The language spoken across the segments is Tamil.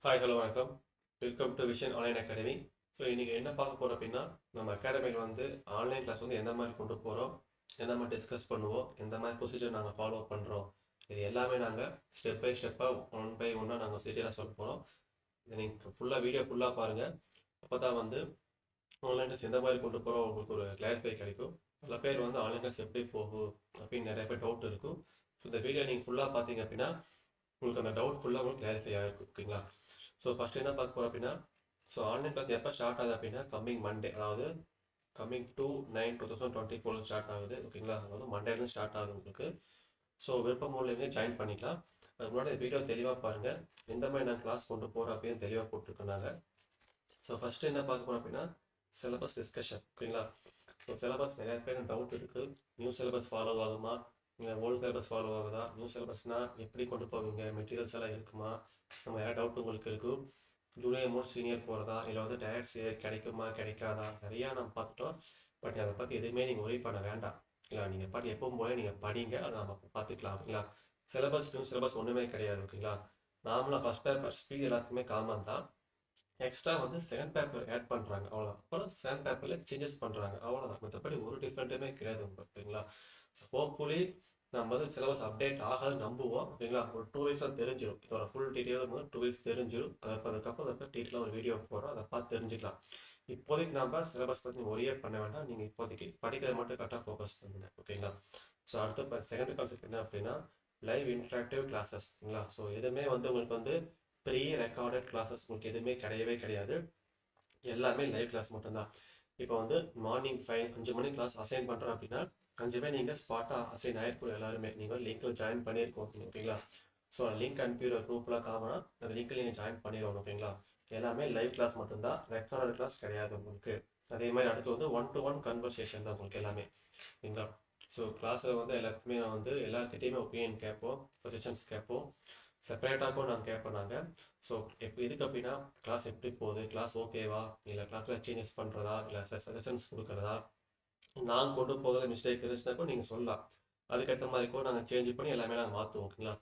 ஹாய் ஹலோ வணக்கம். Welcome to vision online academy. So இன்றைக்கி என்ன பார்க்க போகிறோம் அப்படின்னா, நம்ம அகாடமியில் வந்து ஆன்லைன் கிளாஸ் வந்து எந்த மாதிரி கொண்டு போகிறோம், எந்த மாதிரி டிஸ்கஸ் பண்ணுவோம், எந்த மாதிரி ப்ரொசீஜர் நாங்கள் ஃபாலோ பண்ணுறோம், இது எல்லாமே நாங்கள் ஸ்டெப் பை ஸ்டெப்பாக ஒன் பை ஒன்னாக நாங்கள் டீட்டெயிலாக சொல்ல போகிறோம். இதை நீங்கள் ஃபுல்லாக வீடியோ ஃபுல்லாக பாருங்கள். அப்போ தான் வந்து ஆன்லைன் கிளாஸ் எந்த மாதிரி கொண்டு போகிறோம் உங்களுக்கு ஒரு கிளாரிஃபை கிடைக்கும். பல பேர் வந்து ஆன்லைன் கிளாஸ் எப்படி போகும் அப்படின்னு நிறைய பேர் டவுட் இருக்கும். ஸோ இந்த வீடியோ நீங்கள் ஃபுல்லாக பார்த்தீங்க அப்படின்னா உங்களுக்கு அந்த டவுட் ஃபுல்லாக உங்களுக்கு கிளாரிஃபை ஆகிருக்கும். ஓகேங்களா? ஸோ ஃபஸ்ட் என்ன பார்க்க போகிறோம் அப்படின்னா, ஸோ ஆன்லைன் கிளாஸ் எப்போ ஸ்டார்ட் ஆகுது அப்படின்னா கம்மிங் மண்டே, அதாவது கம்மிங் 2/9/2024 ஸ்டார்ட் ஆகுது. ஓகேங்களா? அதாவது மண்டேலேருந்து ஸ்டார்ட் ஆகுது உங்களுக்கு. ஸோ விருப்பம் மூலியமே ஜாயின் பண்ணிக்கலாம். அதுக்கு முன்னாடி வீடியோ தெளிவாக பாருங்கள், எந்த மாதிரி நான் கிளாஸ் கொண்டு போகிறோம் அப்படின்னு தெளிவாக போட்டிருக்கோம் நாங்கள். ஸோ ஃபஸ்ட்டு என்ன பார்க்க போகிறோம் அப்படின்னா சிலபஸ் டிஸ்கஷன். ஓகேங்களா? ஸோ சிலபஸ் நிறைய பேர் டவுட் இருக்குது. நியூ சிலபஸ் ஃபாலோ ஆகுமா, ஓல்டு சிலபஸ் ஃபாலோ ஆகுதா, நியூ சிலபஸ்னால் எப்படி கொண்டு போவீங்க, மெட்டீரியல்ஸ் எல்லாம் இருக்குமா, நம்ம நிறையா டவுட் உங்களுக்கு இருக்கும். ஜூனியர் மோட் சீனியர் போகிறதா, இல்லை வந்து டயர்ட் சீனியர் கிடைக்குமா கிடைக்காதா, நிறையா நம்ம பார்த்துட்டோம். பட் அதை பற்றி எதுவுமே நீங்கள் ஒரி பண்ண வேண்டாம். ஓகேங்களா? நீங்கள் பாட்டு எப்பவும் போல நீங்கள் படிங்க, அதை நம்ம பார்த்துக்கலாம். ஓகேங்களா? சிலபஸ் நியூ சிலபஸ் ஒன்றுமே கிடையாது. ஓகேங்களா? நார்மலாக ஃபஸ்ட் பேப்பர் ஸ்பீட் எல்லாத்துக்குமே காமன் தான். எக்ஸ்ட்ரா வந்து செகண்ட் பேப்பர் ஆட் பண்ணுறாங்க, அவ்வளோதான். அப்புறம் செகண்ட் பேப்பரில் சேஞ்சஸ் பண்ணுறாங்க, அவ்வளோதான். மற்றபடி ஒரு டிஃப்ரெண்ட்டுமே கிடையாது உங்களுக்கு. ஓகேங்களா? ஸோ ஹோப்ஃபுல்லி நம்ம வந்து சிலபஸ் அப்டேட் ஆகாது நம்புவோம். ஓகேங்களா? ஒரு 2 வீக்ஸில் தெரிஞ்சிடும். இதோட ஃபுல் டீட்டெயில் வந்து 2 வீக்ஸ் தெரிஞ்சிடும். அதுக்கப்புறம் அதை டீட்டெயிலாக ஒரு வீடியோ போடுறோம், அதை பார்த்து தெரிஞ்சுக்கலாம். இப்போதைக்கு நம்ம சிலபஸ் பற்றி நீங்கள் ஒரே பண்ண வேண்டாம். நீங்கள் இப்போதைக்கு படிக்கிறத மட்டும் கரெக்டாக ஃபோக்கஸ் பண்ணுங்கள். ஓகேங்களா? ஸோ அடுத்த செகண்ட் கான்செப்ட் என்ன அப்படின்னா லைவ் இன்ட்ராக்டிவ் கிளாஸஸ். ஓகேங்களா? ஸோ எதுவுமே வந்து உங்களுக்கு வந்து ப்ரீ ரெக்கார்டட் கிளாஸஸ் உங்களுக்கு எதுவுமே கிடையவே கிடையாது. எல்லாமே லைவ் கிளாஸ் மட்டும்தான். இப்போ வந்து மார்னிங் 5 மணி கிளாஸ் அசைன் பண்ணுறோம் அப்படின்னா 5 பேர் நீங்கள் ஸ்பாட்டாக அசைன் ஆகிருக்கும். எல்லாருமே நீங்கள் லிங்க்கில் ஜாயின் பண்ணியிருக்கோம். ஓகேங்களா? ஸோ லிங்க் அனுப்பிடுற குரூப்லாம் காமனாக அந்த லிங்க்கில் நீங்கள் ஜாயின் பண்ணிடுவோம். ஓகேங்களா? எல்லாமே லைவ் கிளாஸ் மட்டும்தான், ரெக்கார்டட் கிளாஸ் கிடையாது உங்களுக்கு. அதே மாதிரி அடுத்து வந்து 1-to-1 கன்வர்சேஷன் தான் உங்களுக்கு எல்லாமே. ஓகேங்களா? ஸோ கிளாஸில் வந்து எல்லாத்துக்குமே நான் வந்து எல்லாருக்கிட்டையுமே ஒப்பீனியன் கேட்போம், சஜஷன்ஸ் கேட்போம். செப்பரேட்டாகவும் நாங்கள் கேட்போம் நாங்கள். ஸோ எதுக்கு அப்படின்னா கிளாஸ் எப்படி போகுது, கிளாஸ் ஓகேவா, இல்லை கிளாஸில் சேஞ்சஸ் பண்ணுறதா, இல்லை சஜஷன்ஸ் கொடுக்குறதா, நாங்கள் கொண்டு போகிறதுல மிஸ்டேக் இருந்துச்சுனாக்கோ நீங்கள் சொல்லலாம். அதுக்கேற்ற மாதிரி கூட நாங்கள் சேஞ்ச் பண்ணி எல்லாமே நாங்கள் மாற்றுவோம். ஓகேங்களா?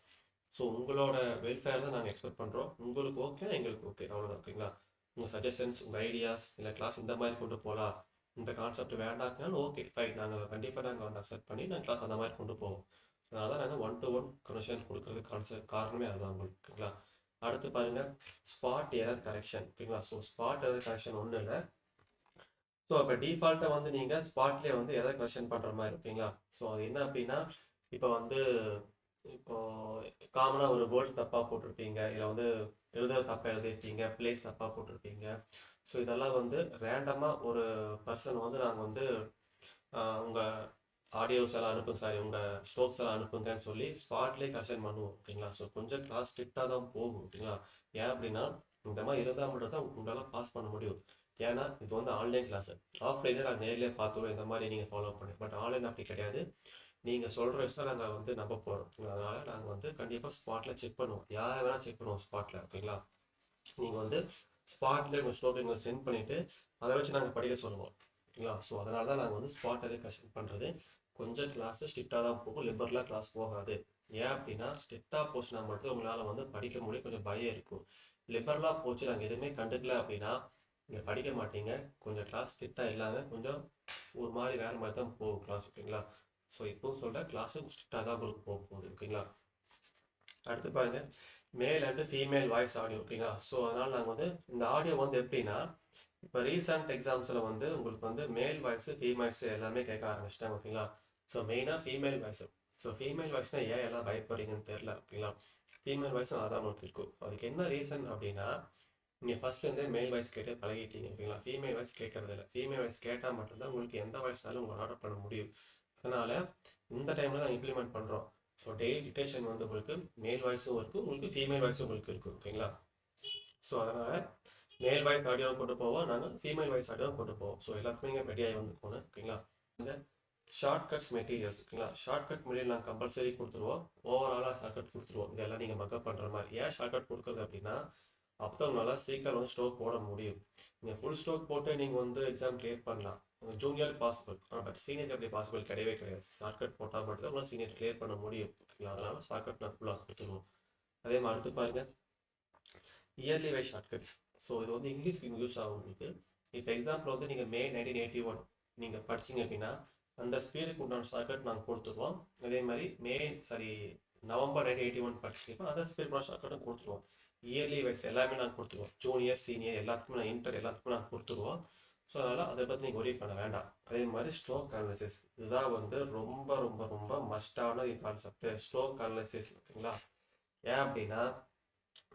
ஸோ உங்களோட வெல்ஃபேர் தான் நாங்கள் எக்ஸ்பெக்ட் பண்ணுறோம். உங்களுக்கு ஓகேனா எங்களுக்கு ஓகே, அவ்வளோதான். ஓகேங்களா? உங்கள் சஜஷன்ஸ், உங்கள் ஐடியாஸ், இல்லை கிளாஸ் இந்த மாதிரி கொண்டு போகலாம், இந்த கான்செப்ட் வேண்டாம்னாலும் ஓகே ஃபைன், நாங்கள் கண்டிப்பாக நாங்கள் வந்து அக்செப்ட் பண்ணி நாங்கள் கிளாஸ் அந்த மாதிரி கொண்டு போவோம். அதனால தான் நாங்கள் 1-to-1 கனெக்ஷன் கொடுக்குறது காரணமே அதுதான் உங்களுக்கு. ஓகேங்களா? அடுத்து பாருங்கள் ஸ்பாட் எரர் கரெக்ஷன். ஓகேங்களா? ஸோ ஸ்பாட் எரர் கரெக்ஷன் ஒன்றும் இல்லை. ஸோ அப்போ டிஃபால்ட்டாக வந்து நீங்கள் ஸ்பாட்லேயே வந்து எரர் கரெக்ஷன் பண்ணுற மாதிரி. ஓகேங்களா? ஸோ அது என்ன அப்படின்னா இப்போ வந்து இப்போ காமனாக ஒரு வேர்ட்ஸ் தப்பாக போட்டிருப்பீங்க, இல்லை வந்து எழுதுகிற தப்பாக எழுதிருப்பீங்க, பிளேஸ் தப்பாக போட்டிருப்பீங்க. ஸோ இதெல்லாம் வந்து ரேண்டமாக ஒரு பர்சன் வந்து நாங்கள் வந்து உங்கள் ஆடியோஸ் எல்லாம் அனுப்புங்க, சாரி உங்கள் ஸ்ட்ரோக்ஸ் எல்லாம் அனுப்புங்கன்னு சொல்லி ஸ்பாட்லேயே கரெக்ஷன் பண்ணுவோம். ஓகேங்களா? ஸோ கொஞ்சம் கிளாஸ் ஸ்ட்ரிக்டாக தான் போகும். ஓகேங்களா? ஏன் அப்படின்னா இந்த மாதிரி இருந்தால் மட்டும் தான் உங்களால் பாஸ் பண்ண முடியும். ஏன்னா இது வந்து ஆன்லைன் கிளாஸ். ஆஃப்லைனில் நாங்கள் நேரிலே பார்த்துருவோம், இந்த மாதிரி நீங்கள் ஃபாலோ பண்ணி. பட் ஆன்லைன் அப்படி கிடையாது. நீங்கள் சொல்கிற விஷயம் நாங்கள் வந்து நம்ப போகிறோம். அதனால் நாங்கள் வந்து கண்டிப்பாக ஸ்பாட்டில் செக் பண்ணுவோம். யாரை வேணால் செக் பண்ணுவோம் ஸ்பாட்டில். ஓகேங்களா? நீங்கள் வந்து ஸ்பாட்டில் உங்கள் ஸ்டோரி எங்களை சென்ட் பண்ணிவிட்டு அதை வச்சு நாங்கள் படிக்க சொல்லுவோம். ஓகேங்களா? ஸோ அதனால தான் நாங்கள் வந்து ஸ்பாட்டில் கரெக்ஷன் பண்ணுறது. கொஞ்சம் கிளாஸு ஸ்ட்ரிக்டாக தான் போகும், லிபரலாக கிளாஸ் போகாது. ஏன் அப்படின்னா ஸ்ட்ரிக்டாக போச்சுன்னா மட்டும் உங்களால் வந்து படிக்க முடியும், கொஞ்சம் பயம் இருக்கும். லிபரலாக போச்சு நாங்கள் எதுவுமே கண்டுக்கல அப்படின்னா நீங்கள் படிக்க மாட்டீங்க. கொஞ்சம் கிளாஸ் ஸ்ட்ரிக்டாக இல்லாமல் கொஞ்சம் ஒரு மாதிரி வேறு மாதிரி தான் போகும் கிளாஸ். ஓகேங்களா? ஸோ இப்போவும் சொல்கிறேன், கிளாஸும் ஸ்ட்ரிக்டாக தான் உங்களுக்கு போக போகுது. ஓகேங்களா? அடுத்து பாருங்கள் மேல் அண்டு ஃபீமேல் வாய்ஸ் ஆடியோ. ஓகேங்களா? ஸோ அதனால் நாங்கள் வந்து இந்த ஆடியோ வந்து எப்படின்னா இப்போ ரீசெண்ட் எக்ஸாம்ஸில் வந்து உங்களுக்கு வந்து மேல் வாய்ஸு ஃபீமேல்ஸு எல்லாமே கேட்க ஆரம்பிச்சிட்டாங்க. ஓகேங்களா? ஸோ மெயினாக ஃபீமேல் வாய்ஸு. ஸோ ஃபீமேல் வாய்ஸ்னால் ஏன் எல்லாம் பயப்படுறீங்கன்னு தெரில. ஓகேங்களா? ஃபீமேல் வாய்ஸ் அதான் உங்களுக்கு இருக்கும். அதுக்கு என்ன ரீசன் அப்படின்னா நீங்கள் ஃபஸ்ட்லேருந்தே மேல் வாய்ஸ் கேட்டு பழகிட்டீங்க. ஓகேங்களா? ஃபீமேல் வாய்ஸ் கேட்கறது இல்லை. ஃபீமேல் வாய்ஸ் கேட்டால் மட்டும்தான் உங்களுக்கு எந்த வாய்ஸ்னாலும் உங்களை ஆர்டர் பண்ண முடியும். அதனால் இந்த டைமில் தான் இம்ப்ளிமெண்ட் பண்ணுறோம். ஸோ டெய்லி டிடெக்ஷன் வந்து உங்களுக்கு மேல் வாய்ஸும் இருக்கும், உங்களுக்கு ஃபீமேல் வாய்ஸும் உங்களுக்கு இருக்கும். ஓகேங்களா? ஸோ அதனால் மேல் வாய்ஸ் ஆடியோ கொண்டு போவோம், நாங்கள் ஃபீமேல் வாய்ஸ் ஆடியோ கொண்டு போவோம். ஸோ எல்லாத்துக்குமே இங்கே ரெடியாகி வந்துக்கோங்க. ஓகேங்களா? Shortcuts materials. ஓகேங்களா? ஷார்ட்கட் மெட்டீரியல் நாங்கள் கம்பல்சரி கொடுத்துருவோம். ஓவராலாக ஷார்ட்கட் கொடுத்துருவோம். இதெல்லாம் நீங்கள் மக்கப் பண்ணுற மாதிரி. ஏன் ஷார்ட்கட் கொடுக்குறது அப்படின்னா அப்போ தான் உங்களால் சீக்கிரம் வந்து ஸ்டோக் போட முடியும். நீங்கள் ஃபுல் ஸ்டோக் போட்டு நீங்கள் வந்து எக்ஸாம் கிளியர் பண்ணலாம், ஜூனியர் பாசிபிள். பட் சீனியர் அப்படி பாசிபிள் கிடையவே கிடையாது. ஷார்ட்கட் போட்டால் மட்டும் தான் உங்களால் சீனியர் கிளியர் பண்ண முடியும். ஓகேங்களா? அதனால் ஷார்ட்கட் நான் ஃபுல்லாக கொடுத்துருவோம். அதே மாதிரி அடுத்து பாருங்கள் இயர்லி வைஸ் ஷார்ட்கட்ஸ். ஸோ இது வந்து இங்கிலீஷ்க்கு யூஸ் ஆகும் உங்களுக்கு. இப்போ எக்ஸாம்பிள் வந்து நீங்கள் மே 1981 நீங்கள் படிச்சீங்க அப்படின்னா அந்த ஸ்பீடுக்கு உண்டான ஷார்ட்கட் நாங்கள் கொடுத்துருவோம். அதே மாதிரி நவம்பர் 1981 படிச்சிங்கன்னா அந்த ஸ்பீடுக்கு ஷார்ட்கட்டும் கொடுத்துருவோம். இயர்லி வைஸ் எல்லாமே நாங்கள் கொடுத்துருவோம். ஜூனியர் சீனியர் எல்லாத்துக்குமே நான் இன்டர் எல்லாத்துக்குமே நாங்கள் கொடுத்துருவோம். ஸோ அதனால் அதை பற்றி நீங்கள் ஒரி பண்ண வேண்டாம். அதே மாதிரி ஸ்ட்ரோக் அனாலிசிஸ் இதுதான் வந்து ரொம்ப ரொம்ப ரொம்ப மஸ்டான கான்செப்ட். ஸ்ட்ரோக் அனாலிசிஸ் ஓகேங்களா. ஏன் அப்படின்னா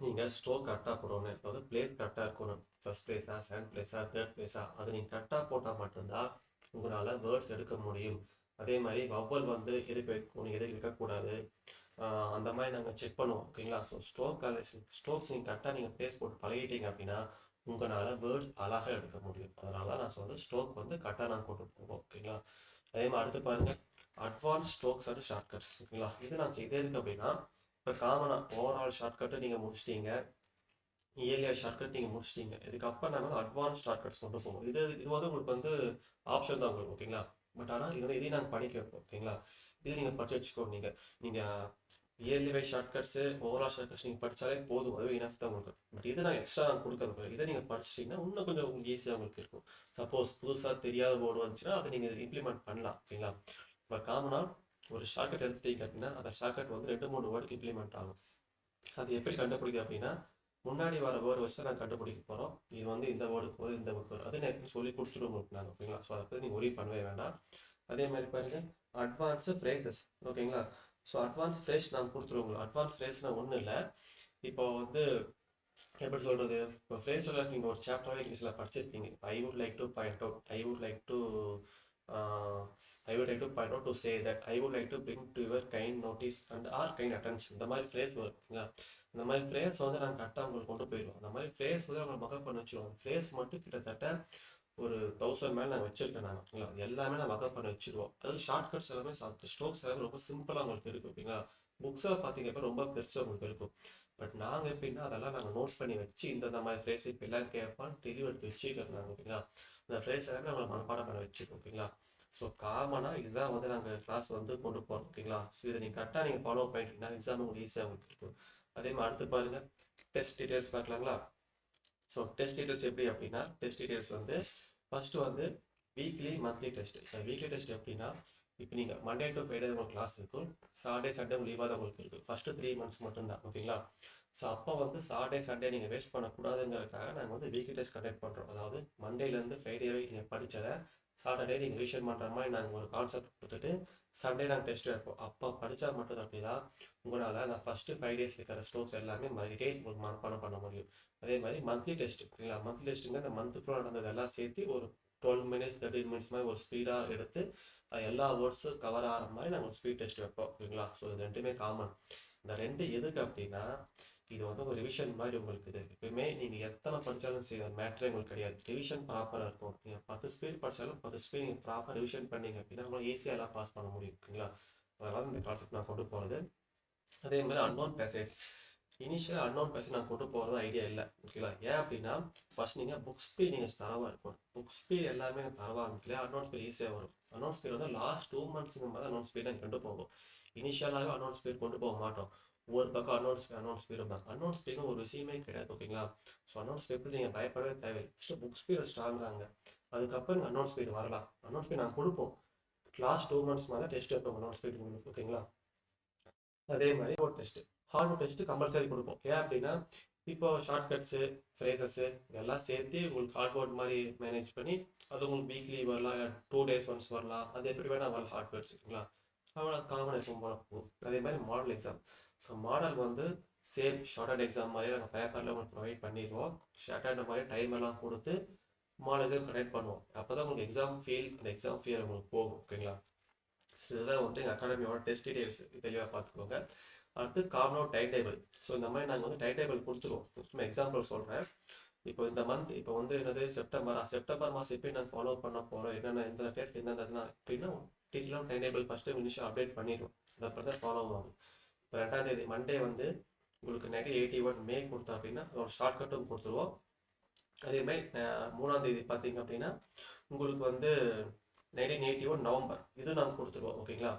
நீங்கள் ஸ்ட்ரோக் கரெக்டாக போடணும். அதாவது பிளேஸ் கரெக்டாக இருக்கணும். ஃபர்ஸ்ட் பிளேஸா, செகண்ட் பிளேஸா, தேர்ட் பிளேஸா, அது நீங்கள் கரெக்டாக போட்டால் மட்டும்தான் உங்களால் வேர்ட்ஸ் எடுக்க முடியும். அதே மாதிரி வவ்வல் வந்து எதுக்கு வைக்கணும் எதுக்கு வைக்கக்கூடாது அந்த மாதிரி நாங்கள் செக் பண்ணுவோம் ஓகேங்களா. ஸோ ஸ்ட்ரோக்ஸ் நீங்கள் கரெக்டாக நீங்கள் பிளேஸ் போட்டு பழகிட்டீங்க அப்படின்னா உங்களால் வேர்ட்ஸ் அழகாக எடுக்க முடியும். அதனால தான் நான் சொல்றது ஸ்ட்ரோக் வந்து கரெக்டாக நான் கொண்டு போவோம் ஓகேங்களா. அதே மாதிரி அடுத்து பாருங்கள் அட்வான்ஸ் ஸ்ட்ரோக்ஸ் அண்ட் ஷார்ட்கட்ஸ் ஓகேங்களா. இது எதுக்கு அப்படின்னா இப்போ காமனாக ஓவரால் ஷார்ட்கட்டு நீங்கள் முடிச்சிட்டீங்க, இயர்லியா ஷார்ட்கட் நீங்கள் முடிச்சிட்டீங்க. இதுக்கப்புறம் நாங்கள் அட்வான்ஸ் ஷார்ட்கட்ஸ் கொண்டு போவோம். இது வந்து உங்களுக்கு வந்து ஆப்ஷன் தான் உங்களுக்கு ஓகேங்களா. பட் ஆனால் இதையும் நாங்கள் படிக்க வைப்போம் ஓகேங்களா. இது நீங்கள் படிச்சு வச்சுக்கோங்க. நீங்கள் yearly wise shortcuts overall shortcuts நீங்கள் படித்தாலே போதும், அதுவே இனஃப் தான் உங்களுக்கு. பட் இது நாங்கள் எக்ஸ்ட்ரா நாங்கள் கொடுக்கறது இதை நீங்கள் படிச்சிட்டிங்கன்னா இன்னும் கொஞ்சம் உங்களுக்கு ஈஸியாக உங்களுக்கு இருக்கும். சப்போஸ் புதுசாக தெரியாத போர்டு வந்துச்சுன்னா அதை நீங்கள் இம்ப்ளிமெண்ட் பண்ணலாம் ஓகேங்களா. இப்போ காமனாக ஒரு ஷார்ட்கட் எடுத்துட்டீங்க அப்படின்னா அந்த ஷார்ட்கட் வந்து 2-3 வேர்டுக்கு இம்ப்ளிமெண்ட் ஆகும். அது எப்படி கண்டுபிடிக்க அப்படின்னா முன்னாடி வர வேர்டு வச்சு நான் கண்டுபிடிக்க போகிறோம். இது வந்து இந்த வேர்டுக்கு வரும் இந்த வேர்டுக்கு வரும் அது நான் எப்படி சொல்லி கொடுத்துருவோம் உங்களுக்கு நாங்கள் ஓகேங்களா. ஸோ அதை பற்றி நீங்கள் ஒரி பண்ணவே வேண்டாம். அதே மாதிரி பாருங்கள் அட்வான்ஸு ஃப்ரேசஸ் ஓகேங்களா. ஸோ அட்வான்ஸ் ஃப்ரேஸ் நாங்கள் கொடுத்துருவோம். அட்வான்ஸ் ஃப்ரேஸ்னால் ஒன்றும் இல்லை. இப்போ வந்து எப்படி சொல்கிறது, இப்போ ஃப்ரேஸ் நீங்கள் ஒரு சாப்டராகவே இங்கிலீஷில் படிச்சிருப்பீங்க. I would like to point out, I would like to point out to say that I would like to bring to your kind notice and or kind attention. இந்த மாதிரி ஃப்ரேஸ் வருங்களா. இந்த மாதிரி ஃப்ரேஸ் வந்து நாங்கள் கரெக்டாக உங்களுக்கு கொண்டு போயிடுவோம். அந்த மாதிரி ஃப்ரேஸ் வந்து அவங்க மக்கப் பண்ணி வச்சுருவோம். ஃப்ரேஸ் மட்டும் கிட்டத்தட்ட ஒரு 1000 மேலே நான் வச்சிருக்கேன் நாங்கள் ஓகேங்களா. எல்லாமே நான் மக்கப் பண்ணி வச்சுருவோம். அதாவது ஷார்ட்கட்ஸ் எல்லாமே ஸ்ட்ரோக்ஸ் எல்லாமே ரொம்ப சிம்பிளாக உங்களுக்கு இருக்குது ஓகேங்களா. புக்ஸில் பார்த்தீங்கன்னா ரொம்ப பெருசாக உங்களுக்கு இருக்கும். பட் நாங்கள் எப்படின்னா அதெல்லாம் நாங்கள் நோட் பண்ணி வச்சு இந்த மாதிரி ஃப்ரேஸ் இப்போ எல்லாம் கேட்பான்னு தெளிவெடுத்து வச்சுக்கிறோம் நாங்கள் ஓகேங்களா. இந்த ஃப்ரேஸ் எல்லாமே நாங்கள் மனப்பாடம் பண்ண வச்சுருக்கோம் ஓகேங்களா. ஸோ காமனாக இதுதான் வந்து நாங்கள் கிளாஸ் வந்து கொண்டு போகிறோம் ஓகேங்களா. ஸோ இதை நீங்கள் கரெக்டாக நீங்கள் ஃபாலோ பண்ணிட்டீங்கன்னா எக்ஸாம் உங்களுக்கு ஈஸியாக உங்களுக்கு இருக்கும். அதே மாதிரி அடுத்து பாருங்கள் டெஸ்ட் டீட்டெயில்ஸ் பார்க்கலாங்களா. ஸோ டெஸ்ட் டீட்டெயில்ஸ் எப்படி அப்படின்னா டெஸ்ட் டீட்டெயில்ஸ் வந்து ஃபஸ்ட்டு வந்து weekly monthly test. Weekly test எப்படின்னா இப்போ நீங்கள் மண்டே டு ஃப்ரைடே உங்களுக்கு கிளாஸ் இருக்கும். சாட்டர்டே சண்டே லீவாக தான் உங்களுக்கு இருக்குது. ஃபஸ்ட்டு 3 months மட்டும்தான் ஓகேங்களா. ஸோ அப்போ வந்து சாட்டர்டே சண்டே நீங்கள் வேஸ்ட் பண்ணக்கூடாதுங்கிறதுக்காக நாங்கள் வந்து வீக்லி டெஸ்ட் கண்டக்ட் பண்ணுறோம். அதாவது மண்டேலேருந்து ஃப்ரைடேவே நீங்கள் படித்ததை சாட்டர்டே நீங்கள் ரிவிஷன் பண்ணுற மாதிரி நாங்கள் ஒரு கான்செப்ட் கொடுத்துட்டு சண்டே நாங்கள் டெஸ்ட் வைப்போம். அப்போ படித்தா மட்டும் அப்படி தான் உங்களால் நான் ஃபஸ்ட்டு 5 days இருக்கிற ஸ்ட்ரோக்ஸ் எல்லாமே மறுபடியும் உங்களுக்கு மனப்பாடம் பண்ண முடியும். அதே மாதிரி மந்த்லி டெஸ்ட் ஓகேங்களா. மந்த்லி டெஸ்ட்டுங்க இந்த மந்த்து ஃபுல்லாக நடந்தது எல்லாம் சேர்த்து ஒரு 12 minutes 13 minutes மாதிரி ஒரு ஸ்பீடாக எடுத்து எல்லா வேர்ட்ஸும் கவர் ஆகிற மாதிரி நாங்கள் ஸ்பீட் டெஸ்ட் வைப்போம் ஓகேங்களா. ஸோ இது ரெண்டுமே காமன். இந்த ரெண்டு எதுக்கு அப்படின்னா இது வந்து ஒரு ரிவிஷன் மாதிரி உங்களுக்கு இது எப்பயுமே நீங்கள் எத்தனை படித்தாலும் சரி மேட்ரே உங்களுக்கு கிடையாது. ரிவிஷன் ப்ராப்பராக இருக்கும். நீங்கள் 10 ஸ்பீட் படித்தாலும் 10 ஸ்பீட் நீங்கள் ப்ராப்பர் ரிவிஷன் பண்ணீங்க அப்படின்னா உங்களால் ஈஸியாக எல்லாம் பாஸ் பண்ண முடியும் ஓகேங்களா. அதனால் இந்த கான்செப்ட் நான் கொண்டு போகிறது. அதே மாதிரி அன்னோன் பேசேஜ் இனிஷியலாக அன்னோன் பேசேஜ் நான் கொண்டு போகிறது ஐடியா இல்லை ஓகேங்களா. ஏன் அப்படின்னா ஃபர்ஸ்ட் நீங்கள் புக் ஸ்பீட் நீங்கள் தரவாக இருக்கும். புக் ஸ்பீட் எல்லாமே தரவாக இருந்துச்சுலையா அன்னோன் ஸ்பீட் ஈஸியாக வரும். அன்னோன் ஸ்பீட் வந்து லாஸ்ட் 2 months மாதிரி அன்னோன் ஸ்பீட் நாங்கள் கொண்டு போவோம். இனிஷியலாகவே அன்னோன் ஸ்பீட் கொண்டு போக மாட்டோம். ஒவ்வொரு பக்கம் அன்னோன் ஸ்பீடு தான். அன்னோன் ஸ்பீடும் ஒரு விஷயமே கிடையாது ஓகேங்களா. ஸோ அன்னோன் ஸ்பீட் நீங்கள் பயப்படவே தேவையில்லை. ஃபஸ்ட்டு புக் ஸ்பீடு ஸ்ட்ராங்காங்க. அதுக்கப்புறம் அன்னோன் ஸ்பீடு வரலாம். அன்னோன் ஸ்பீட் நாங்கள் கொடுப்போம். லாஸ்ட் 2 months மாதிரி டெஸ்ட் வைப்போம் அன்னோன் ஸ்பீட் உங்களுக்கு ஓகேங்களா. அதே மாதிரி ஒரு டெஸ்ட்டு ஹார்ட்வேர் டெஸ்ட்டு கம்பல்சரி கொடுப்போம். ஏன் அப்படின்னா இப்போ ஷார்ட்கட்ஸு ஃப்ரேசஸ்ஸு இதெல்லாம் சேர்த்து உங்களுக்கு ஹார்ட்வேர்ட் மாதிரி மேனேஜ் பண்ணி அது உங்களுக்கு வீக்லி வரலாம் 2 days once வரலாம். அது எப்படி வேணால் வரலாம் ஹார்ட்வேர்ஸ் ஓகேங்களா. அவ்வளோ காமன் எக்ஸாம் போகும். அதே மாதிரி மாடல் எக்ஸாம். ஸோ மாடல் வந்து சேம் ஷார்ட்டட் எக்ஸாம் மாதிரி நாங்கள் பேப்பரில் உங்களுக்கு ப்ரொவைட் பண்ணிடுவோம். ஷார்ட்டட் மாதிரி டைம் எல்லாம் கொடுத்து மாடல் எக்ஸாம் கனெக்ட் பண்ணுவோம். அப்போ தான் உங்களுக்கு எக்ஸாம் அந்த எக்ஸாம் ஃபீல் உங்களுக்கு போகும் ஓகேங்களா. ஸோ இதுதான் வந்து எங்கள் அகாடமியோட டெஸ்ட் டீடைல்ஸ் தெளிவாக பார்த்துக்கோங்க. அடுத்து காமன் டைம் டேபிள். ஸோ இந்த மாதிரி நாங்கள் வந்து டைம் டேபிள் கொடுத்துருவோம். சும்மா எக்ஸாம்பிள் சொல்கிறேன். இப்போ இந்த மந்த் இப்போ வந்து என்னது செப்டம்பர் மாதம் எப்படி நாங்கள் ஃபாலோ பண்ண போகிறோம் என்னென்ன எந்த டேட் என்னென்ன அப்படின்னா டீட்டெயிலாக time table first initial update பண்ணிடுவோம். அதை அப்படி தான் ஃபாலோ ஆகும். இப்போ 2ஆம் தேதி மண்டே வந்து உங்களுக்கு 1981 மே கொடுத்தா அப்படின்னா ஒரு ஷார்ட்கட்டும் கொடுத்துருவோம். அதே மாதிரி 3ஆம் தேதி பார்த்தீங்க அப்படின்னா உங்களுக்கு வந்து 1981 நவம்பர் இது நாங்கள் கொடுத்துருவோம் ஓகேங்களா.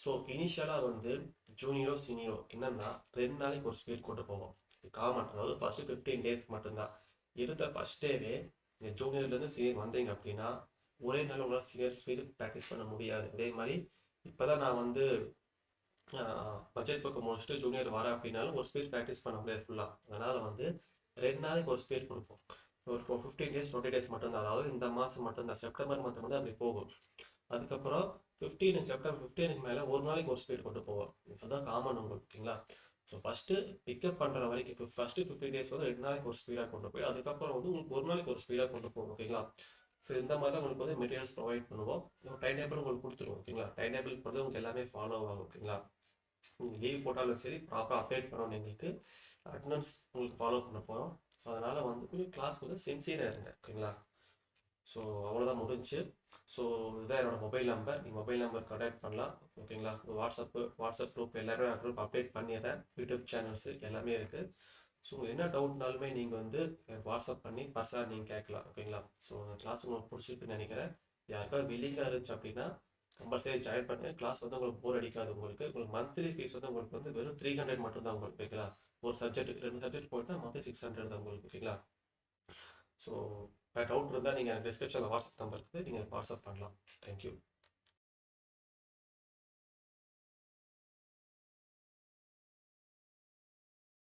ஸோ இனிஷியலாக வந்து ஜூனியரோ சீனியரோ என்னென்னா 2 நாளைக்கு ஒரு ஸ்பீட் கொண்டு போவோம். இது காமன். அதாவது ஃபர்ஸ்ட் 15 டேஸ் மட்டும்தான். எடுத்த ஃபர்ஸ்ட் டேவே நீங்கள் ஜூனியர்லேருந்து சீனியர் வந்தீங்க அப்படின்னா ஒரே நாள் உங்களால் சீனியர் ஸ்பீடு ப்ராக்டிஸ் பண்ண முடியாது. அதே மாதிரி இப்போ தான் நான் வந்து பட்ஜெட் பக்கம் முடிச்சுட்டு ஜூனியர் வரேன் அப்படின்னாலும் ஒரு ஸ்பீட் ப்ராக்டிஸ் பண்ண முடியாது ஃபுல்லாக. அதனால் வந்து 2 நாளைக்கு ஒரு ஸ்பீட் கொடுப்போம். ஒரு 15 டேஸ் 20 டேஸ் மட்டும்தான். அதாவது இந்த மாதம் மட்டும்தான், செப்டம்பர் மந்த் வந்து அப்படி போகும். அதுக்கப்புறம் 15 செப்டம்பர் 15க்கு மேலே ஒரு நாளைக்கு ஒரு ஸ்பீட் கொண்டு போவோம். அதுதான் காமன் உங்களுக்கு, ஓகேங்களா? ஸோ ஃபஸ்ட்டு பிக்கப் பண்ணுற வரைக்கும் ஃபஸ்ட்டு 15 டேஸ் வந்து 2 நாளைக்கு ஒரு ஸ்பீடாக கொண்டு போய் அதுக்கப்புறம் வந்து உங்களுக்கு ஒரு நாளைக்கு ஒரு ஸ்பீடாக கொண்டு போகும், ஓகேங்களா? ஸோ இந்த மாதிரி தான் உங்களுக்கு வந்து மெட்டீரியல்ஸ் ப்ரொவைட் பண்ணுவோம். டைம் டேபிள் உங்களுக்கு கொடுத்துருவோம், ஓகேங்களா? டைம் டேபிள் பொறுத்து உங்களுக்கு எல்லாமே ஃபாலோ ஆகும், ஓகேங்களா? நீங்கள் லீவ் போட்டாலும் சரி ப்ராப்பராக அப்டேட் பண்ணணும். எங்களுக்கு அட்டண்டன்ஸ் உங்களுக்கு ஃபாலோ பண்ண போகிறோம். ஸோ அதனால் வந்து கொஞ்சம் கிளாஸ் கொஞ்சம் சின்சியராக இருங்க, ஓகேங்களா? ஸோ அவ்வளோதான் முடிஞ்சு. ஸோ இதுதான் என்னோடய மொபைல் நம்பர். நீங்கள் மொபைல் நம்பர் கான்டாக்ட் பண்ணலாம், ஓகேங்களா? வாட்ஸ்அப் குரூப் எல்லாமே குரூப் அப்டேட் பண்ணிடுறேன். யூடியூப் சேனல்ஸு எல்லாமே இருக்குது. ஸோ உங்களுக்கு என்ன டவுட்னாலுமே நீங்கள் வந்து வாட்ஸ்அப் பண்ணி பர்சனலாக நீங்கள் கேட்கலாம், ஓகேங்களா? ஸோ அந்த கிளாஸ் உங்களுக்கு பிடிச்சிருக்குன்னு நினைக்கிறேன். யாருக்காவது வில்லிங்காக இருந்துச்சு அப்படின்னா கம்பல்சரி ஜாயின் பண்ணுங்க. கிளாஸ் வந்து உங்களுக்கு போர் அடிக்காது. உங்களுக்கு மந்த்லி ஃபீஸ் வந்து உங்களுக்கு வந்து வெறும் 300 மட்டும் தான் உங்களுக்கு, ஓகேங்களா? ஒரு சப்ஜெக்ட் 2 சப்ஜெக்ட் போயிட்டா மொத்தம் 600 தான் உங்களுக்கு, ஓகேங்களா? ஸோ டவுட் இருந்தால் நீங்கள் டிஸ்கிரிப்ஷனில் வாட்ஸ்அப் நம்பர் இருக்குது, நீங்கள் வாட்ஸ்அப் பண்ணலாம். தேங்க்யூ.